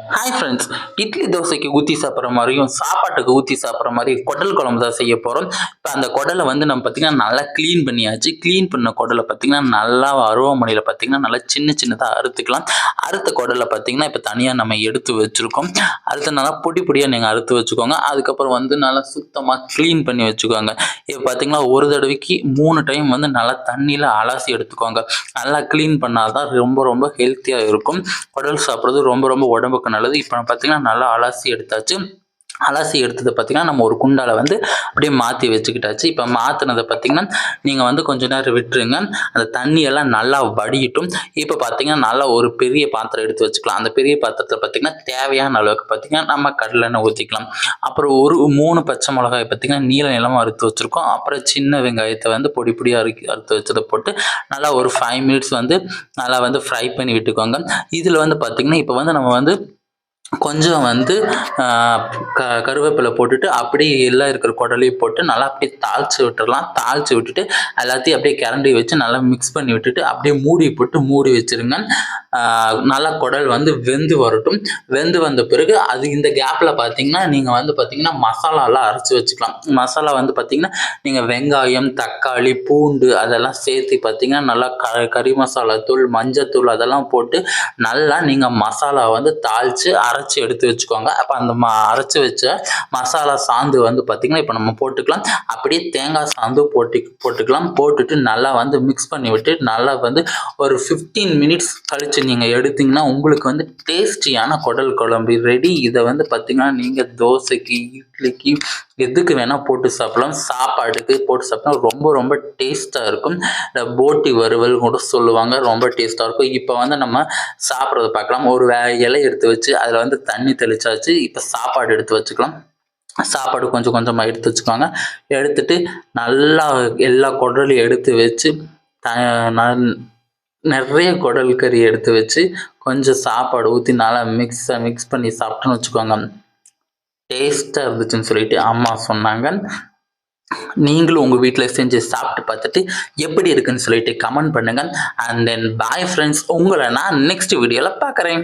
Hi friends, idli தோசைக்கு ஊற்றி சாப்பிட்ற மாதிரியும் சாப்பாட்டுக்கு ஊற்றி சாப்பிட்ற மாதிரி குடல் குழம்பு தான் செய்ய போகிறோம். இப்போ அந்த குடலை வந்து நம்ம பார்த்திங்கன்னா நல்லா க்ளீன் பண்ணியாச்சு. க்ளீன் பண்ண குடலை பார்த்திங்கன்னா நல்லா அருவாமனையில் பார்த்திங்கன்னா நல்லா சின்ன சின்னதாக அறுத்துக்கலாம். அறுத்த குடலை பார்த்திங்கன்னா இப்போ தனியாக நம்ம எடுத்து வச்சுருக்கோம். அடுத்து நல்லா பொடி பொடியாக நீங்கள் அறுத்து வச்சுக்கோங்க. அதுக்கப்புறம் வந்து நல்லா சுத்தமாக க்ளீன் பண்ணி வச்சுக்கோங்க. இப்போ பார்த்திங்கன்னா ஒரு தடவைக்கு 3 டைம் வந்து நல்லா தண்ணியில் அலசி எடுத்துக்கோங்க. நல்லா க்ளீன் பண்ணால் தான் ரொம்ப ரொம்ப ஹெல்த்தியாக இருக்கும். குடல் சாப்பிட்றது ரொம்ப ரொம்ப உடம்புக்கு நல்லது. இப்போ பார்த்தீங்கன்னா நல்லா அலசி எடுத்தாச்சு. அலசி எடுத்தது பார்த்திங்கன்னா நம்ம ஒரு குண்டால் வந்து அப்படியே மாற்றி வச்சுக்கிட்டாச்சு. இப்போ மாற்றினதை பார்த்திங்கன்னா நீங்கள் வந்து கொஞ்சம் நேரம் விட்டுருங்க. அந்த தண்ணியெல்லாம் நல்லா வடியட்டும். இப்போ பார்த்திங்கன்னா நல்லா ஒரு பெரிய பாத்திரம் எடுத்து வச்சுக்கலாம். அந்த பெரிய பாத்திரத்தில் பார்த்திங்கன்னா தேவையான அளவுக்கு பார்த்திங்கன்னா நம்ம கடலெண்ணெய் ஊற்றிக்கலாம். அப்புறம் ஒரு 3 பச்சை மிளகாய் பார்த்திங்கன்னா நீளமாக அறுத்து வச்சுருக்கோம். அப்புறம் சின்ன வெங்காயத்தை வந்து பொடி பொடியாக அறுத்து வச்சதை போட்டு நல்லா ஒரு 5 மினிட்ஸ் வந்து நல்லா வந்து ஃப்ரை பண்ணி விட்டுக்கோங்க. இதில் வந்து பார்த்திங்கன்னா இப்போ வந்து நம்ம வந்து கொஞ்சம் வந்து கருவேப்பிலை போட்டுட்டு அப்படியே எல்லாம் இருக்கிற குடலையும் போட்டு நல்லா அப்படியே தாளித்து விட்டுடலாம். தாளித்து விட்டுட்டு எல்லாத்தையும் அப்படியே கரண்டி வச்சு நல்லா மிக்ஸ் பண்ணி விட்டுட்டு அப்படியே மூடி போட்டு மூடி வச்சுருங்க. நல்லா குடல் வந்து வெந்து வரட்டும். வெந்து வந்த பிறகு அது இந்த கேப்பில் பார்த்தீங்கன்னா நீங்கள் வந்து பார்த்தீங்கன்னா மசாலாலாம் அரைச்சி வச்சுக்கலாம். மசாலா வந்து பார்த்தீங்கன்னா நீங்கள் வெங்காயம், தக்காளி, பூண்டு அதெல்லாம் சேர்த்து பார்த்தீங்கன்னா நல்லா கறி மசாலா தூள், மஞ்சத்தூள் அதெல்லாம் போட்டு நல்லா நீங்கள் மசாலா வந்து தாளித்து அரைச்சி எடுத்து வச்சுக்கோங்க. அப்போ அந்த அரைச்சி வச்ச மசாலா சாந்து வந்து பார்த்திங்கன்னா இப்போ நம்ம போட்டுக்கலாம். அப்படியே தேங்காய் சாந்து போட்டுக்கலாம். போட்டுட்டு நல்லா வந்து மிக்ஸ் பண்ணி விட்டு நல்லா வந்து ஒரு 15 மினிட்ஸ் கழித்து நீங்கள் எடுத்திங்கன்னா உங்களுக்கு வந்து டேஸ்டியான குடல் குழம்பு ரெடி. இதை வந்து பார்த்திங்கன்னா நீங்கள் தோசைக்கு, இட்லிக்கு எதுக்கு வேணால் போட்டு சாப்பிடலாம். சாப்பாடுக்கு போட்டு சாப்பிட்டா ரொம்ப ரொம்ப டேஸ்ட்டாக இருக்கும். இந்த போட்டி வறுவல் கூட சொல்லுவாங்க, ரொம்ப டேஸ்ட்டாக இருக்கும். இப்போ வந்து நம்ம சாப்பிட்றத பார்க்கலாம். ஒரு இலை எடுத்து வச்சு அதில் வந்து தண்ணி தெளிச்சாச்சு. இப்போ சாப்பாடு எடுத்து வச்சுக்கலாம். சாப்பாடு கொஞ்சம் கொஞ்சமாக எடுத்து வச்சுக்கோங்க. எடுத்துட்டு நல்லா எல்லா குடலையும் எடுத்து வச்சு நிறைய குடல் கறி எடுத்து வச்சு கொஞ்சம் சாப்பாடு ஊற்றி நல்லா மிக்ஸ் பண்ணி சாப்பிட்டோன்னு வச்சுக்கோங்க. டேஸ்ட்டாக இருந்துச்சுன்னு சொல்லிட்டு அம்மா சொன்னாங்க. நீங்களும் உங்கள் வீட்டில் செஞ்சு சாப்பிட்டு பார்த்துட்டு எப்படி இருக்குன்னு சொல்லிட்டு கமெண்ட் பண்ணுங்கள். அண்ட் தென் பாய் ஃப்ரெண்ட்ஸ், உங்களை நான் நெக்ஸ்ட் வீடியோவில் பார்க்குறேன்.